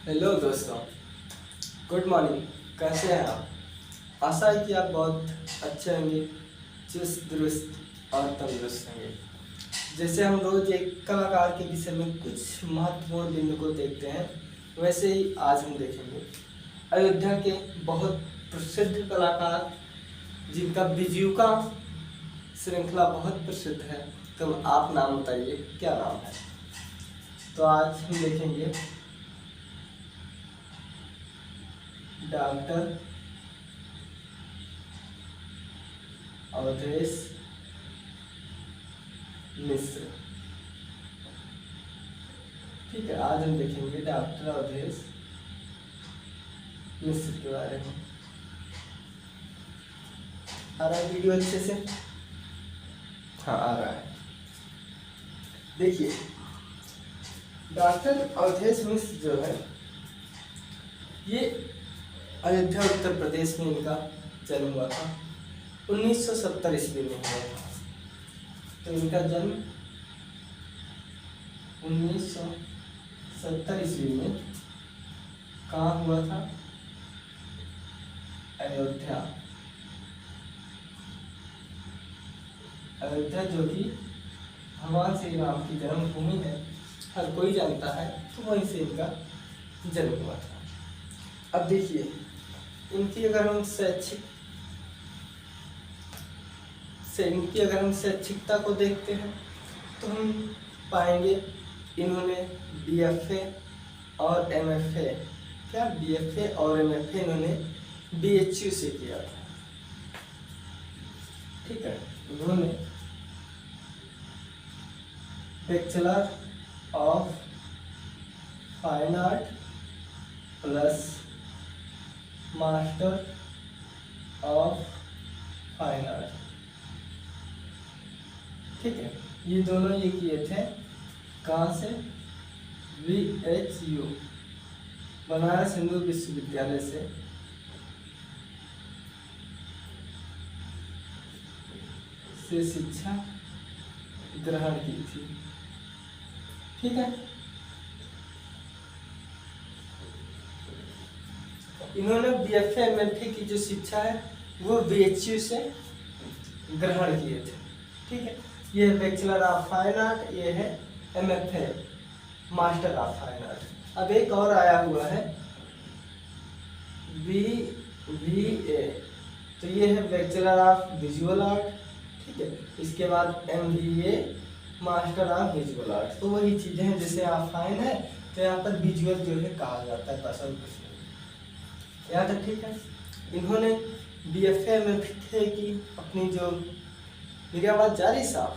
Hello दोस्तों, good morning. कैसे हैं आप? आशा है कि आप बहुत अच्छे होंगे, चुस्त दुरुस्त और तंदुरुस्त होंगे। जैसे हम रोज एक कलाकार के विषय में कुछ महत्वपूर्ण बिंदु को देखते हैं, वैसे ही आज हम देखेंगे अयोध्या के बहुत प्रसिद्ध कलाकार जिनका बिजूका श्रृंखला बहुत प्रसिद्ध है। तो आप नाम बताइए, क्या नाम है? तो आज हम देखेंगे डॉक्टर अवधेश मिश्र। ठीक है, आज हम देखेंगे डॉक्टर अवधेश मिश्र के बारे में। आ रहा है वीडियो अच्छे से? हाँ, आ रहा है। देखिए, डॉक्टर अवधेश मिश्र जो है, ये अयोध्या उत्तर प्रदेश में इनका जन्म हुआ था। 1970 ईस्वी में हुआ था। तो इनका जन्म 1970 ईस्वी में कहाँ हुआ था? अयोध्या। अयोध्या जो कि भगवान श्री राम की जन्मभूमि है, हर कोई जानता है, तो वहीं से इनका जन्म हुआ था। अब देखिए, इनकी अगर हम शैक्षिकता को देखते हैं तो हम पाएंगे इन्होंने BFA और MFA, क्या BFA और MFA इन्होंने BHU से किया था। ठीक है, इन्होंने bachelor of fine art plus master of fine art. ठीक है, ये दोनों ये किए थे कहाँ से? VHU, बनारस हिंदू विश्वविद्यालय से शिक्षा ग्रहण की थी। ठीक है, इन्होंने BFA MFA की जो शिक्षा है वो BHU से ग्रहण किए थे। ठीक है, ये बैचलर ऑफ फाइन आर्ट, ये है MFA master of fine art. अब एक और आया हुआ है BVA, तो ये है बैचलर ऑफ विजुअल आर्ट। ठीक है, इसके बाद MVA master of visual art. तो वही चीजें हैं, जैसे आप फाइन है तो यहाँ पर विजुअल जो है कहा जाता है, बस और कुछ नहीं। यहाँ तक ठीक है। इन्होंने BFA MFA की अपनी जो, मेरी आवाज जा रही साहब?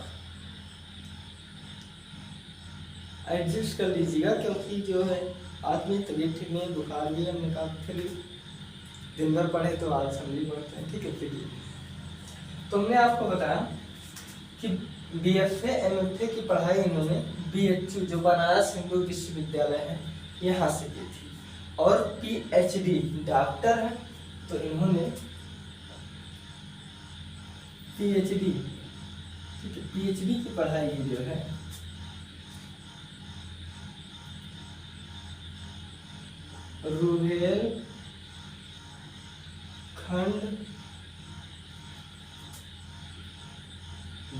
एडजस्ट कर लीजिएगा, क्योंकि जो है आदमी तबीयत ठीक नहीं है, बुखार भी है। हमने कहा फिर दिन भर पढ़े तो आज समझी पढ़ते हैं। ठीक है, फिर तो हमने आपको बताया कि BFA MFA की पढ़ाई इन्होंने BHU जो बनारस हिंदू विश्वविद्यालय है यहाँ से की थी। और PhD डॉक्टर है, तो इन्होंने PhD, ठीक है, PhD की पढ़ाई जो है रुहेलखंड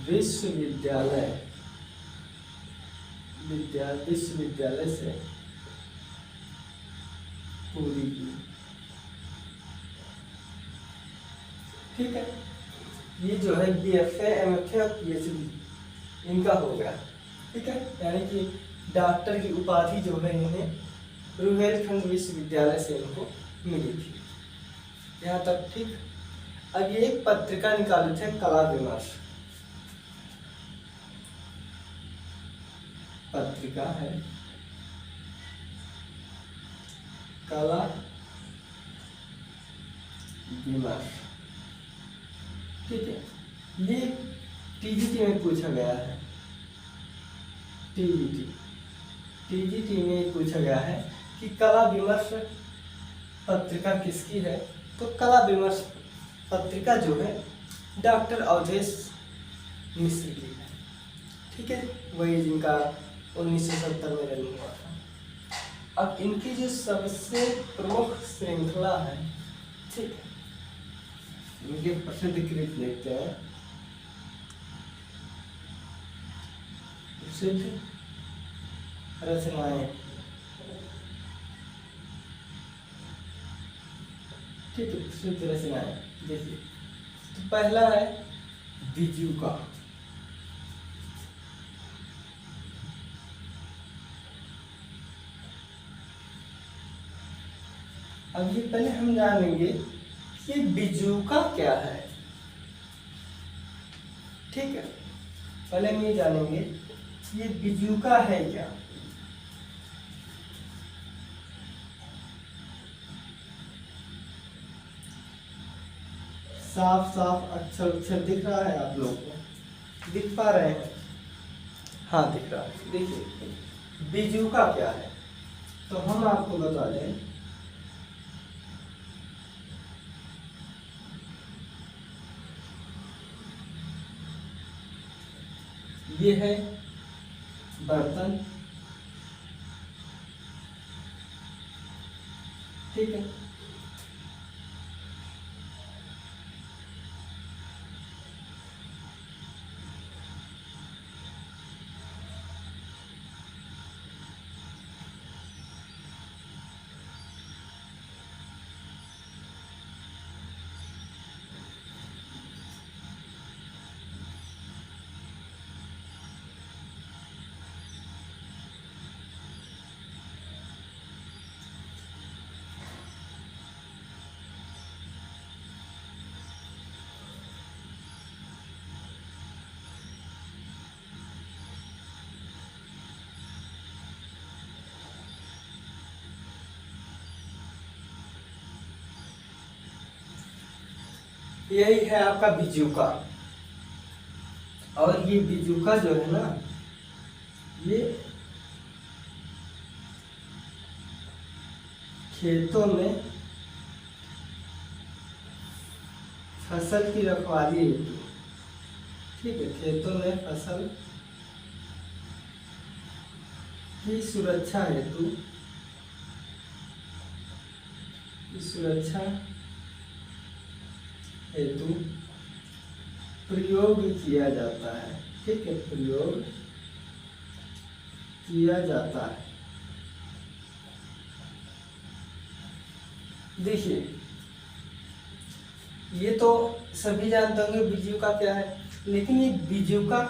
विश्वविद्यालय से पूरी की। ठीक है, ये जो है BFA MFA और PhD इनका हो गया। ठीक है, यानी कि डॉक्टर की उपाधि जो है इन्हें रुहेलखंड विश्वविद्यालय से इनको मिली थी। यहाँ तक ठीक। अब ये एक पत्रिका निकाली थे, कला विमर्श पत्रिका है, कला विमर्श। ठीक है, ये TGT में पूछा गया है। TGT में पूछा गया है कि कला विमर्श पत्रिका किसकी है? तो कला विमर्श पत्रिका जो है डॉक्टर अवधेश मिश्र की है। ठीक है, वही जिनका 1970 में जन्म हुआ था। अब इनकी जो सबसे प्रमुख श्रृंखला है, ठीक है, इनके प्रसिद्ध कृत देखते हैं। प्रसिद्ध रचनाएं, ठीक है, प्रसिद्ध रचनाएं देखिए। तो पहला है बीजूका। अब ये पहले हम जानेंगे ये बीजूका क्या है, ठीक है। पहले हम ये जानेंगे ये बीजूका है क्या। साफ साफ अक्षर अक्षर दिख रहा है आप लोगों को, दिख पा रहे हैं? हाँ दिख रहा है। देखिए बीजूका क्या है, तो हम आपको बता दें ये है बर्तन, ठीक है। यही है आपका बीजूका। और ये बीजूका जो है ना, ये खेतों में फसल की रखवाली हेतु, ठीक है, खेतों में फसल की सुरक्षा हेतु, प्रयोग किया जाता है, ठीक है, प्रयोग किया जाता है। देखिए ये तो सभी जानते होंगे बीजूका क्या है, लेकिन ये बीजूका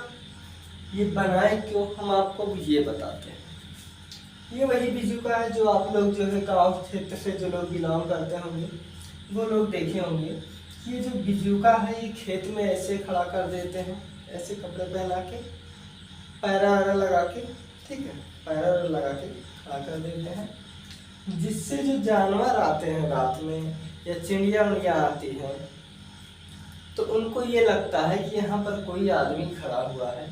ये बनाए क्यों, हम आपको ये बताते हैं। ये वही बीजूका है जो आप लोग जो है गांव क्षेत्र से जो लोग बिलोंग करते होंगे वो लोग देखे होंगे। ये जो बीजूका है ये खेत में ऐसे खड़ा कर देते हैं, ऐसे कपड़े पहना के, पैरा वैरा लगा के, ठीक है, पैरा वैरा लगा के खड़ा कर देते हैं, जिससे जो जानवर आते हैं रात में या चिड़िया उड़िया आती हैं तो उनको ये लगता है कि यहाँ पर कोई आदमी खड़ा हुआ है,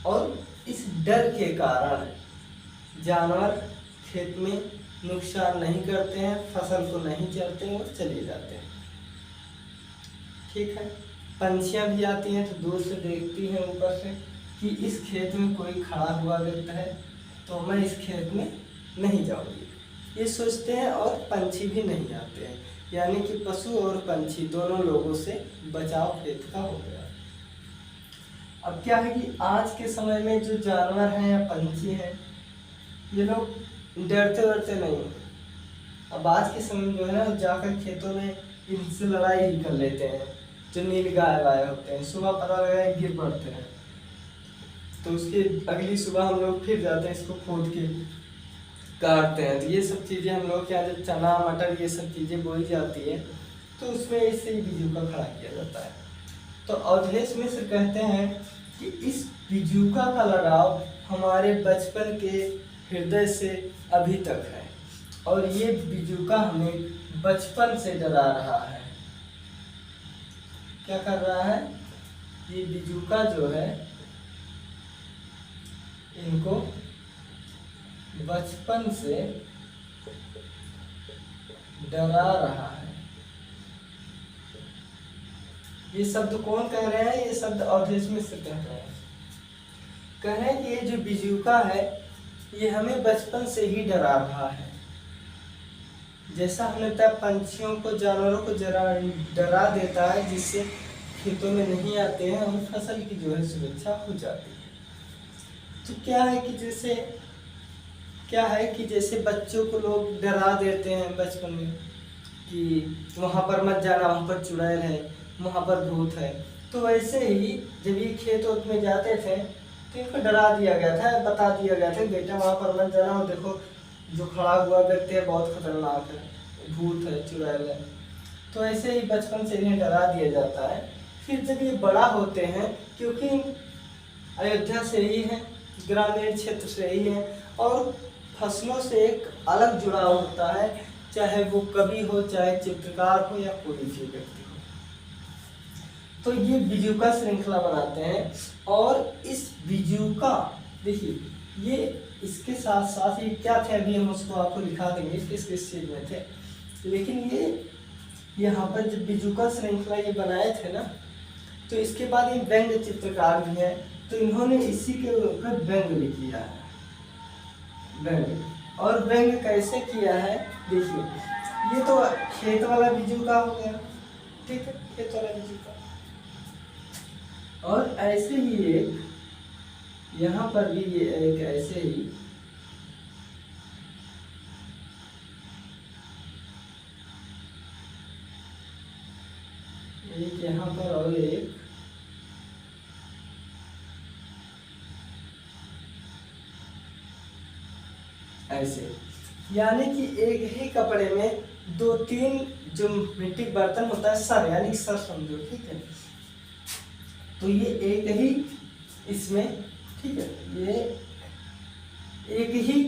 और इस डर के कारण जानवर खेत में नुकसान नहीं करते हैं, फसल को नहीं चरते हैं और चले जाते हैं, ठीक है। पंछियाँ भी आती हैं तो दूर से देखती हैं ऊपर से कि इस खेत में कोई खड़ा हुआ व्यक्ति है तो मैं इस खेत में नहीं जाऊंगी, ये सोचते हैं, और पंछी भी नहीं आते हैं। यानी कि पशु और पंछी दोनों लोगों से बचाव खेत का हो गया। अब क्या है कि आज के समय में जो जानवर हैं या पंछी हैं ये लोग डरते वरते नहीं हैं। अब आज के समय में जो है ना जाकर खेतों में इनसे लड़ाई ही कर लेते हैं। जो नील गाय वाय होते हैं सुबह पता लगा गिर पड़ते हैं तो उसके अगली सुबह हम लोग फिर जाते हैं इसको खोद के काटते हैं। तो ये सब चीज़ें हम लोग क्या, जब चना मटर ये सब चीज़ें बोई जाती है तो उसमें इससे ही बीजूका खड़ा किया जाता है। तो अवधेश मिश्र कहते हैं कि इस बीजूका का लगाव हमारे बचपन के हृदय से अभी तक है, और ये बीजूका हमें बचपन से डरा रहा है। क्या कर रहा है, ये बीजूका जो है इनको बचपन से डरा रहा है। ये शब्द कौन कह रहे हैं, ये शब्द अवधेश मिश्र कह रहे हैं। कह रहे हैं कि ये जो बीजूका है ये हमें बचपन से ही डरा रहा है। जैसा हमें लगता है पंछियों को, जानवरों को जरा डरा देता है, जिससे खेतों में नहीं आते हैं और फसल की जो है सुरक्षा हो जाती है। तो क्या है कि जैसे बच्चों को लोग डरा देते हैं बचपन में कि वहाँ पर मत जाना, वहाँ पर चुड़ैल है, वहाँ पर भूत है। तो वैसे ही जब ये खेत वोत में जाते थे तो इनको डरा दिया गया था, बता दिया गया था बेटा वहाँ पर मत जाना, और देखो जो खड़ा हुआ व्यक्ति है बहुत खतरनाक है, भूत है, चुड़ैल है। तो ऐसे ही बचपन से इन्हें डरा दिया जाता है। फिर जब ये बड़ा होते हैं, क्योंकि अयोध्या से ही है, ग्रामीण क्षेत्र से ही है, और फसलों से एक अलग जुड़ाव होता है, चाहे वो कवि हो, चाहे चित्रकार हो, या कोई भी व्यक्ति हो। तो ये बिजूका श्रृंखला बनाते हैं, और इस बिजूका देखिए, ये इसके साथ साथ ये क्या थे, अभी हम उसको आपको लिखा देंगे किस किस चीज में थे। लेकिन ये यहाँ पर जब बिजूका श्रृंखला ये बनाए थे ना, तो इसके बाद ये व्यंग्य चित्रकार भी है, तो इन्होंने इसी के ऊपर व्यंग्य भी किया है, व्यंग्य। और व्यंग्य कैसे किया है देखिए, ये तो खेत वाला बिजूका हो गया, ठीक है, खेत वाला बिजूका। और ऐसे ही एक यहाँ पर भी ये एक ऐसे ही एक यहाँ पर, और एक ऐसे, यानी कि एक ही कपड़े में दो तीन जो मिट्टी बर्तन होता है, सर यानी सर समझो, ठीक है। तो ये एक ही इसमें, ठीक है, ये एक ही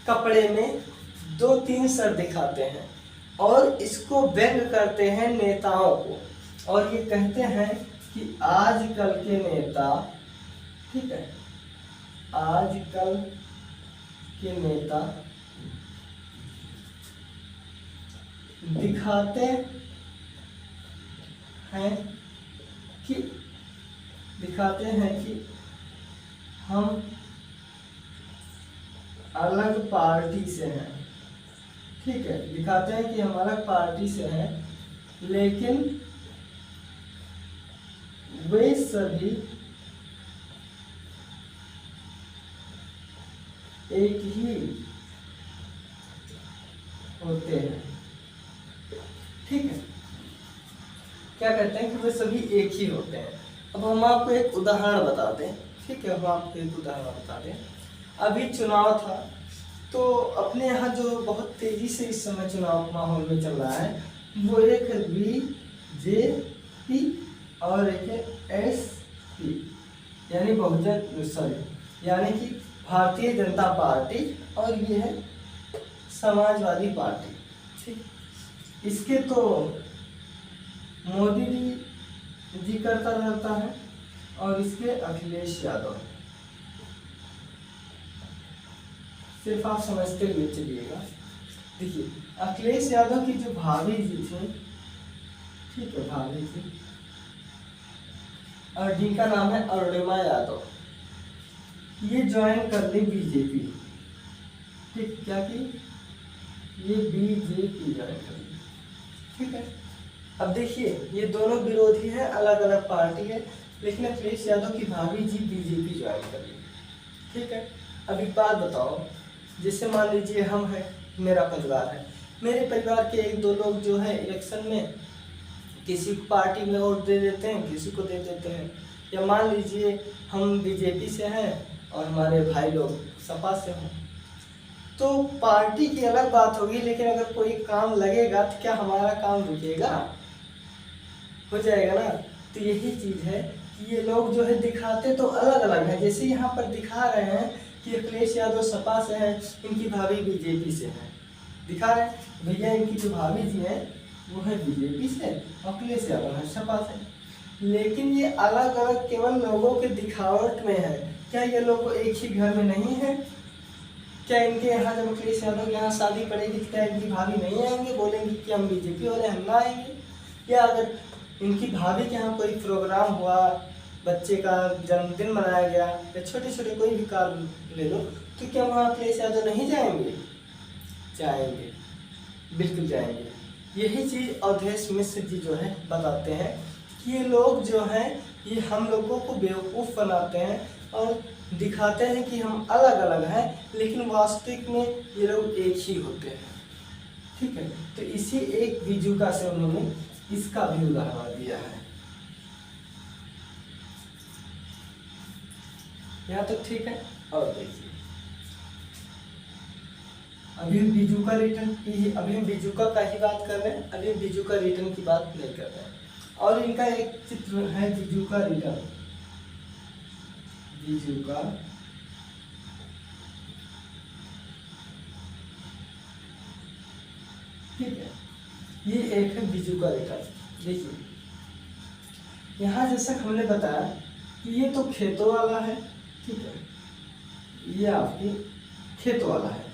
कपड़े में दो तीन सर दिखाते हैं, और इसको व्यंग करते हैं नेताओं को, और ये कहते हैं कि आजकल के नेता, ठीक है, आजकल के नेता दिखाते हैं कि हम अलग पार्टी से हैं, ठीक है, दिखाते हैं कि हम अलग पार्टी से हैं, लेकिन वे सभी एक ही होते हैं, ठीक है। क्या कहते हैं कि वे सभी एक ही होते हैं। अब हम आपको एक उदाहरण बताते हैं, ठीक है, हम आपको एक उदाहरण बताते हैं। अभी चुनाव था, तो अपने यहाँ जो बहुत तेजी से इस समय चुनाव माहौल में चल रहा है, वो एक बीजेपी और एक एसपी यानी यानी कि भारतीय जनता पार्टी, और ये है समाजवादी पार्टी, ठीक। इसके तो मोदी जी करता रहता है, और इसके अखिलेश यादव। सिर्फ आप समझते हुए चलिएगा। देखिए, अखिलेश यादव की जो भाभी जी थी, ठीक है, भाभी जी, और जिनका नाम है अरुणिमा यादव, ये ज्वाइन कर ली बीजेपी, ठीक, क्या की, ये बीजेपी ज्वाइन कर ली, ठीक है। अब देखिए, ये दोनों विरोधी हैं, अलग अलग पार्टी है, लेकिन अखिलेश यादव की भाभी जी बीजेपी ज्वाइन कर ली, ठीक है। अब एक बात बताओ, जैसे मान लीजिए हम हैं, मेरा परिवार है, मेरे परिवार के एक दो लोग जो है इलेक्शन में किसी पार्टी में वोट दे देते हैं, किसी को दे देते हैं, या मान लीजिए हम बीजेपी से हैं और हमारे भाई लोग सपा से हों, तो पार्टी की अलग बात होगी, लेकिन अगर कोई काम लगेगा तो क्या हमारा काम रुकेगा? हो जाएगा ना। तो यही चीज़ है कि ये लोग जो है दिखाते तो अलग अलग है, जैसे यहाँ पर दिखा रहे हैं कि अखिलेश यादव सपा से हैं, इनकी भाभी बीजेपी से हैं, दिखा रहे हैं भैया इनकी जो भाभी जी हैं वो है बीजेपी से, अखिलेश यादव है सपा से, लेकिन ये अलग अलग केवल लोगों के दिखावट में है। क्या ये लोग एक ही घर में नहीं है? क्या इनके यहाँ जब अखिलेश यादव के यहाँ शादी पड़ेगी तो क्या इनकी भाभी नहीं आएंगे, बोलेंगे कि हम बीजेपी वाले, हम ना आएंगे? या अगर इनकी भाभी के यहाँ कोई प्रोग्राम हुआ, बच्चे का जन्मदिन मनाया गया, या छोटे छोटे कोई भी कार्य ले लो, तो क्या वहाँ अखिलेश यादव नहीं जाएंगे? जाएंगे। बिल्कुल जाएंगे। यही चीज़ अवधेश मिश्र जी जो है बताते हैं कि ये लोग जो हैं ये हम लोगों को बेवकूफ़ बनाते हैं और दिखाते हैं कि हम अलग अलग हैं, लेकिन वास्तविक में ये लोग एक ही होते हैं। ठीक है, तो इसी एक बीजुका से उन्होंने इसका भी उदाहरण दिया है। यहाँ तो ठीक है। और देखिए अभी हम बीजुका रिटर्न की, अभी हम बीजुका का ही बात कर रहे हैं, अभी हम बीजुका रिटर्न की बात नहीं कर रहे हैं। और इनका एक चित्र है बीजुका रिटर्न, बीजुका ठीक है, ये एक है बीजुका रिटर्न। देखिए यहाँ जैसा हमने बताया कि ये तो खेतों वाला है, ठीक है, ये आपकी खेतों वाला है,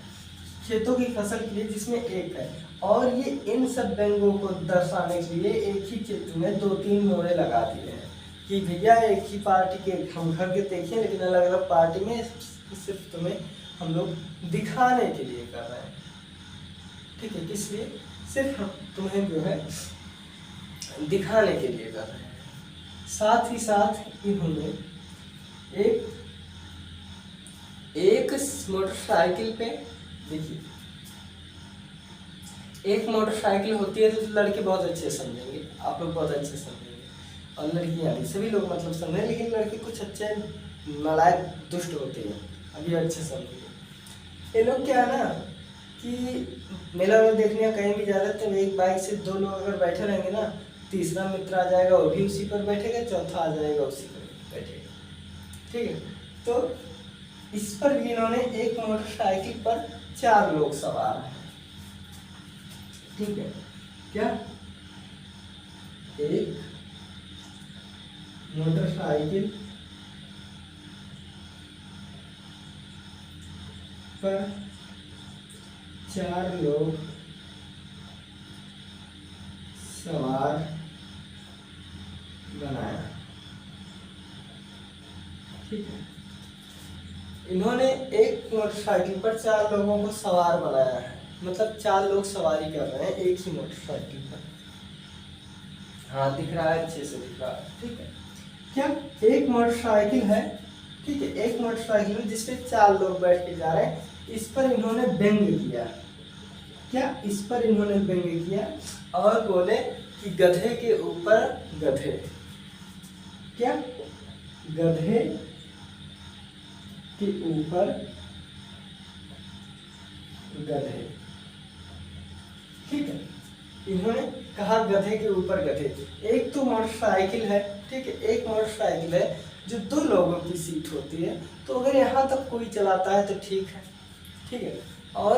खेतों की फसल के लिए जिसमें एक है। और ये इन सब व्यंगों को दर्शाने के लिए एक ही चित्र में 2-3 मोड़े लगा दिए हैं कि भैया एक ही पार्टी के हम घर के देखिए, लेकिन अलग अलग पार्टी में सिर्फ तुम्हें हम लोग दिखाने के लिए कर रहे हैं। ठीक है, किस लिए? सिर्फ हम तुम्हें जो है दिखाने के लिए कर रहे हैं। साथ ही साथ इन्होंने एक मोटरसाइकिल पे, देखिए एक मोटरसाइकिल होती है तो लड़के बहुत अच्छे समझेंगे, आप लोग बहुत अच्छे समझेंगे, और लड़कियां भी, सभी लोग मतलब समझें, लेकिन लड़के कुछ अच्छे नालायक दुष्ट होते हैं, अभी अच्छे समझेंगे। ये लोग क्या है ना कि मेला में देखने कहीं भी जा रहे थे, एक बाइक से 2 लोग अगर बैठे रहेंगे ना, तीसरा मित्र आ जाएगा वो भी उसी पर बैठेगा, चौथा आ जाएगा उसी पर बैठेगा। ठीक है, तो इस पर भी इन्होंने एक मोटरसाइकिल पर 4 लोग सवार हैं। ठीक है, क्या एक मोटरसाइकिल पर 4 लोग सवार बनाया। ठीक है, इन्होंने एक मोटरसाइकिल पर 4 लोगों को सवार बनाया है, मतलब 4 लोग सवारी कर रहे हैं एक ही मोटरसाइकिल पर। हाँ दिख रहा है, अच्छे से दिख रहा है। ठीक है, क्या एक मोटरसाइकिल है, ठीक है, एक मोटरसाइकिल है जिसपे 4 लोग बैठ के जा रहे हैं। इस पर इन्होंने व्यंग किया, क्या इस पर इन्होंने व्यंग किया और बोले कि गधे के ऊपर गधे, क्या गधे के ऊपर गधे। ठीक है, इन्होंने कहा गधे के ऊपर गधे। एक तो मोटरसाइकिल है, ठीक है, एक मोटरसाइकिल है जो 2 लोगों की सीट होती है, तो अगर यहाँ तक कोई चलाता है तो ठीक है, ठीक है, और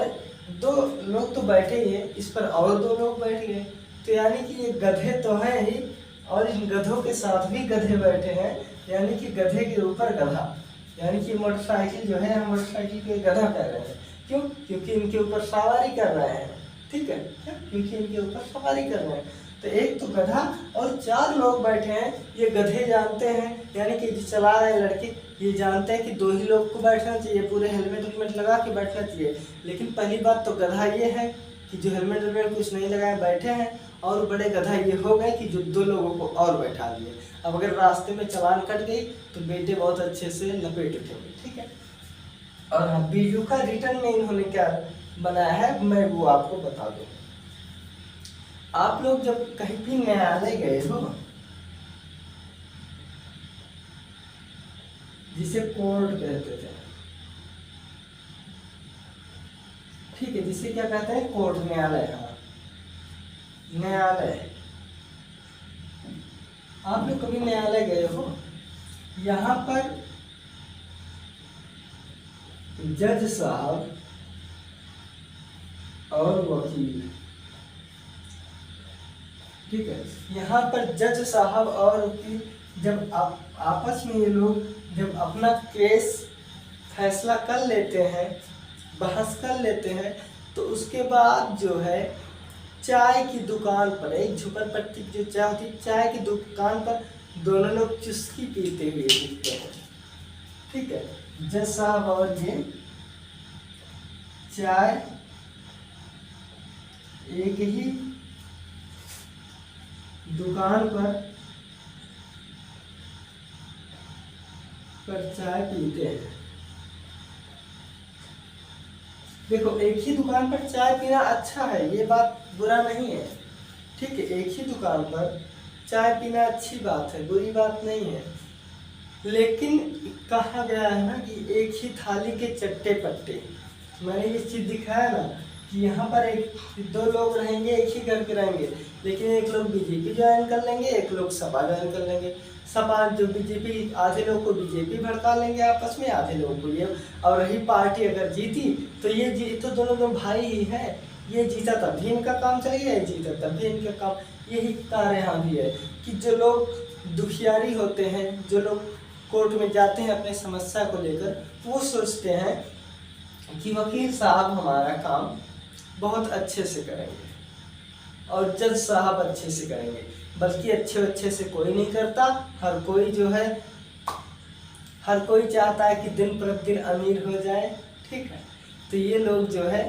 2 लोग तो बैठे ही हैं, इस पर और 2 लोग बैठ गए, तो यानी कि ये गधे तो हैं ही, और इन गधों के साथ भी गधे बैठे हैं, यानी कि गधे के ऊपर गधा, यानी कि मोटरसाइकिल जो है हम मोटरसाइकिल के गधा कह रहे हैं। क्यों? क्योंकि इनके ऊपर सवारी कर रहे हैं। ठीक है, क्योंकि इनके ऊपर सवारी कर रहे हैं। तो एक तो गधा और 4 लोग बैठे हैं, ये गधे जानते हैं, यानी कि जो चला रहे लड़के ये जानते हैं कि 2 ही लोग को बैठना चाहिए, पूरे हेलमेट लगा के बैठना चाहिए। लेकिन पहली बात तो गधा ये है कि जो हेलमेट कुछ नहीं लगाए बैठे हैं, और बड़े गधा ये हो गए कि जो 2 लोगों को और बैठा दिए। अब अगर रास्ते में चालान कट गई तो बेटे बहुत अच्छे से लपेट उठेंगे। ठीक है, और हाँ बीजुका रिटर्न में इन्होंने क्या बनाया है मैं वो आपको बता दूँ। आप लोग जब कहीं भी न्यायालय गए हो, जिसे कोर्ट कहते थे, ठीक है, जिसे क्या कहते हैं कोर्ट, न्यायालय। हाँ न्यायालय, आप लोग कभी न्यायालय गए हो, यहाँ पर जज साहब और वकील, ठीक है, यहाँ पर जज साहब और वकील जब आपस में ये लोग जब अपना केस फैसला कर लेते हैं, बहस कर लेते हैं, तो उसके बाद जो है चाय की दुकान पर, एक झुपड़पट्टी जो चाय होती है, चाय की दुकान पर दोनों लोग चुस्की पीते हुए दिखते हैं। ठीक है, जज साहब और ये चाय एक ही दुकान पर चाय पीते हैं। देखो, एक ही दुकान पर चाय पीना अच्छा है, ये बात बुरा नहीं है, ठीक है। एक ही दुकान पर चाय पीना अच्छी बात है, बुरी बात नहीं है। लेकिन कहा गया है ना कि एक ही थाली के चट्टे पट्टे। मैंने ये चीज़ दिखाया ना कि यहाँ पर दो लोग रहेंगे, एक ही घर के रहेंगे, लेकिन एक लोग बीजेपी ज्वाइन कर लेंगे, एक लोग सपा ज्वाइन कर लेंगे। सपा जो बीजेपी, आधे लोग को बीजेपी भड़का लेंगे आपस में, आधे लोगों को ये। और रही पार्टी अगर जीती तो ये तो दोनों भाई ही है। ये जीता तब भी इनका काम चलेगा, ये जीता तब भी इनका काम। यही कार्य यहाँ भी है कि जो लोग दुखियारी होते हैं, जो लोग कोर्ट में जाते हैं अपने समस्या को लेकर, वो सोचते हैं कि वकील साहब हमारा काम बहुत अच्छे से करेंगे और जज साहब अच्छे से करेंगे, बल्कि अच्छे से कोई नहीं करता। हर कोई चाहता है कि दिन प्रतिदिन अमीर हो जाए, ठीक है। तो ये लोग जो है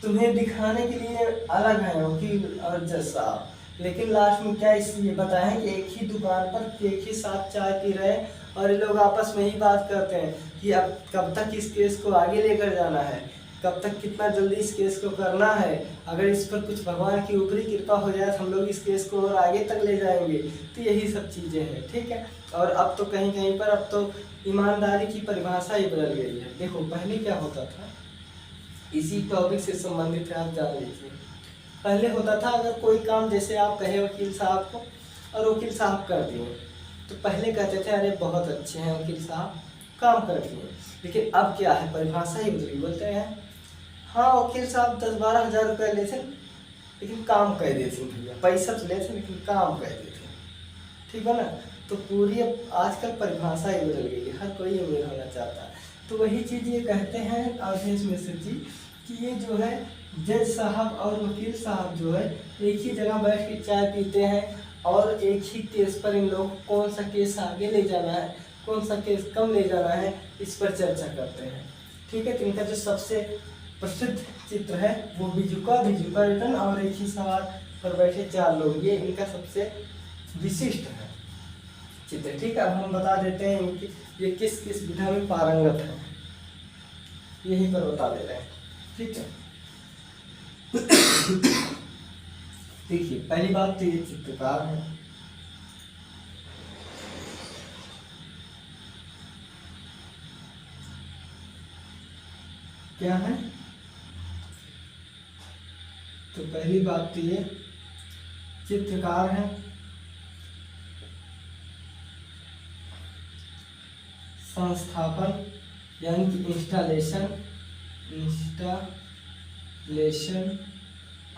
तुम्हें दिखाने के लिए अलग हैं, वकील और जज साहब, लेकिन लास्ट में क्या इसलिए बताएं कि एक ही दुकान पर एक ही साथ चाय पी रहे हैं और ये लोग आपस में ही बात करते हैं कि अब कब तक इस केस को आगे लेकर जाना है, कब तक कितना जल्दी इस केस को करना है। अगर इस पर कुछ भगवान की ऊपरी कृपा हो जाए तो हम लोग इस केस को और आगे तक ले जाएंगे। तो यही सब चीज़ें हैं, ठीक है। और अब तो कहीं कहीं पर अब तो ईमानदारी की परिभाषा ही बदल गई है। देखो, पहले क्या होता था, इसी टॉपिक से संबंधित है, आप जान लीजिए। पहले होता था, अगर कोई काम जैसे आप कहे वकील साहब को और वकील साहब कर दिए, तो पहले कहते थे अरे बहुत अच्छे हैं वकील साहब, काम कर दिए। लेकिन अब क्या है, परिभाषा ही बदली। बोलते हैं हाँ वकील साहब 10-12 हज़ार रुपये लेते, लेकिन काम कर देते भैया, पैसा तो लेते लेकिन काम कर देते, ठीक है ना। तो पूरी अब आजकल परिभाषा ही बदल गई है, हर कोई अमीर होना चाहता है। तो वही चीज़ ये कहते हैं अवधेश मिश्र जी कि ये जो है जज साहब और वकील साहब जो है एक ही जगह बैठ के चाय पीते हैं और एक ही केस पर इन लोगों को कौन सा केस आगे ले जाना है, कौन सा केस कम ले जाना है, इस पर चर्चा करते हैं, ठीक है। तो इनका जो सबसे प्रसिद्ध चित्र है वो बिजुका रिटर्न और एक ही सवाल पर बैठे 4 लोग, ये इनका सबसे विशिष्ट है चित्र, ठीक है। अब हम बता देते हैं इनकी ये किस किस विधा में पारंगत है, यहीं पर बता दे रहे हैं, ठीक है। देखिए, पहली बात तो ये चित्रकार है, क्या है, तो पहली बात तो ये चित्रकार है। संस्थापन यानी कि इंस्टॉलेशन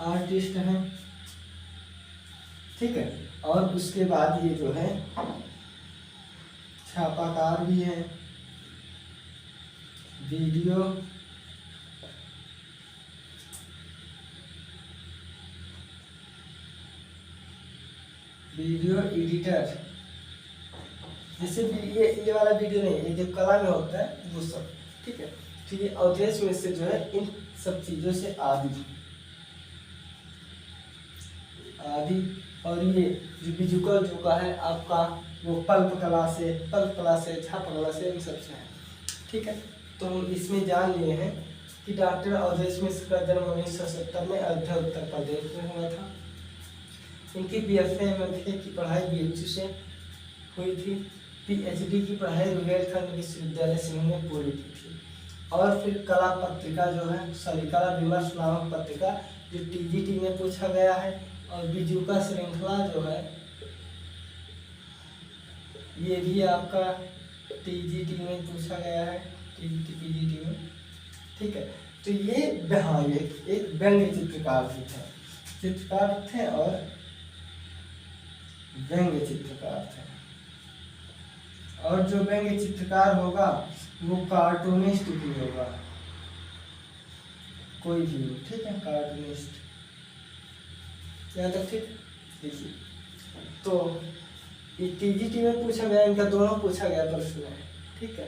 आर्टिस्ट हैं, ठीक है। और उसके बाद ये जो है छापाकार भी है, वीडियो एडिटर, जैसे ये वाला वीडियो नहीं, ये जो कला में होता है वो सब, ठीक है। तो ये अवधेश मिश्र जो है इन सब चीज़ों से आदि और ये जो बिजुका है आपका वो पल्प कला से, छाप कला से, इन सब से है, ठीक है। तो हम इसमें जान लिए हैं कि डॉक्टर अवधेश मिश्र का जन्म 1970 में अयोध्या उत्तर प्रदेश में हुआ था। इनकी BFA MFA की पढ़ाई BHU से हुई थी। PhD की पढ़ाई रुहेलखंड विश्वविद्यालय से उन्होंने पूरी की थी। और फिर कला पत्रिका जो है, कला विमर्श नामक पत्रिका जो TGT में पूछा गया है, और बिजुका श्रृंखला जो है ये भी आपका TGT में पूछा गया है, PGT में, ठीक है। तो ये हाँ एक व्यंग्य चित्रकार थे और व्यंग्य चित्रकार थे। और जो व्यंग्य चित्रकार होगा वो कार्टूनिस्ट भी होगा, कोई भी हो, ठीक है, कार्टूनिस्ट, यहाँ तक ठीक। देखिए, तो ये TGT में पूछा गया, इनका दोनों पूछा गया प्रश्न है, ठीक है।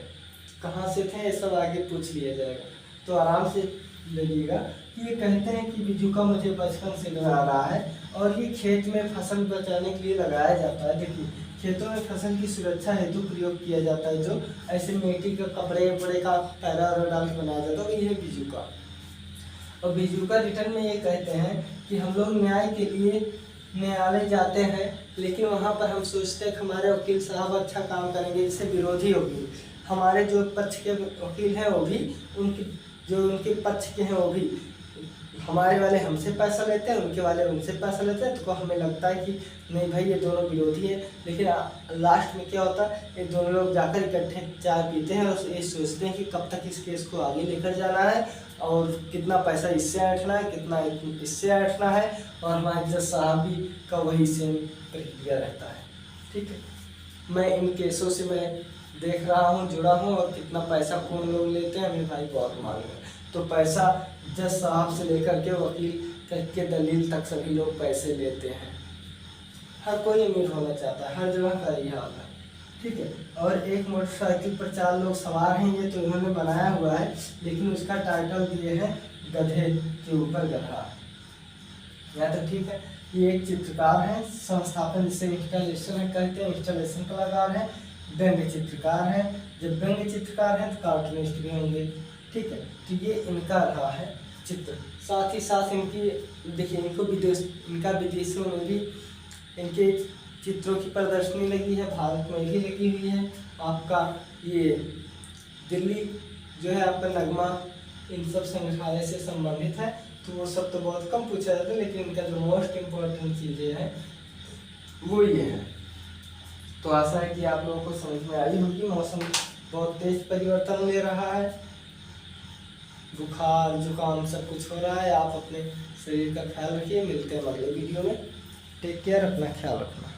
कहाँ से थे ये सब आगे पूछ लिया जाएगा, तो आराम से लगिएगा ये कहते हैं कि बिजूका मुझे बचपन से लगा रहा है और ये खेत में फसल बचाने के लिए लगाया जाता है। देखिए, खेतों में फसल की सुरक्षा हेतु प्रयोग किया जाता है, जो ऐसे मिट्टी के कपड़े वपड़े का पैरा डाल के बनाया जाता है, ये बिजूका। और बिजूका रिटर्न में ये कहते हैं कि हम लोग न्याय के लिए न्यायालय जाते हैं, लेकिन वहाँ पर हम सोचते हैं कि हमारे वकील साहब अच्छा काम करेंगे। जैसे विरोधी वकील, हमारे जो पक्ष के वकील हैं वो भी उनके पक्ष के हैं वो भी हमारे वाले हमसे पैसा लेते हैं, उनके वाले उनसे पैसा लेते हैं। तो हमें लगता है कि नहीं भाई ये दोनों विरोधी है, लेकिन लास्ट में क्या होता है, ये दोनों लोग जाकर इकट्ठे चाय पीते हैं और ये सोचते हैं कि कब तक इस केस को आगे लेकर जाना है और कितना पैसा इससे ऐंठना है, कितना इससे ऐंठना है। और हमारे जज साहब भी का वही सेम प्रक्रिया रहता है। ठीक है, मैं इन केसों से मैं देख रहा हूँ, जुड़ा हूँ, और कितना पैसा कौन लोग लेते हैं हमें भाई बहुत मालूम है। तो पैसा जज साहब से लेकर के वकील के दलील तक सभी लोग पैसे लेते हैं। हर कोई अमीर होना चाहता है, हर जगह का यही हाल है। ठीक है, और एक मोटरसाइकिल पर 4 लोग सवार हैं, ये तो इन्होंने बनाया हुआ है, लेकिन उसका टाइटल दिए है गधे के ऊपर गधा। या तो ठीक है, ये एक चित्रकार है, संस्थापन जिसे इंस्टॉलेशन कहते हैं, इंस्टॉलेशन कलाकार है, व्यंग्य चित्रकार है। जब व्यंग्य चित्रकार हैं तो कार्टूनिस्ट भी होंगे। ठीक है, तो ये इनका रहा है चित्र। साथ ही साथ इनकी देखिए, इनका विदेशों में भी इनके चित्रों की प्रदर्शनी लगी है, भारत में भी लगी हुई है। आपका ये दिल्ली जो है आपका नगमा इन सब संग्रहालय से संबंधित है। तो वो सब तो बहुत कम पूछा जाता है, लेकिन इनका जो मोस्ट इम्पोर्टेंट चीज़ें हैं वो ये है। तो आशा है कि आप लोगों को समझ में आई होगी। मौसम बहुत तेज परिवर्तन ले रहा है, बुखार जुकाम सब कुछ हो रहा है। आप अपने शरीर का ख्याल रखिए, मिलते हैं अगले वीडियो में। टेक केयर, अपना ख्याल रखना।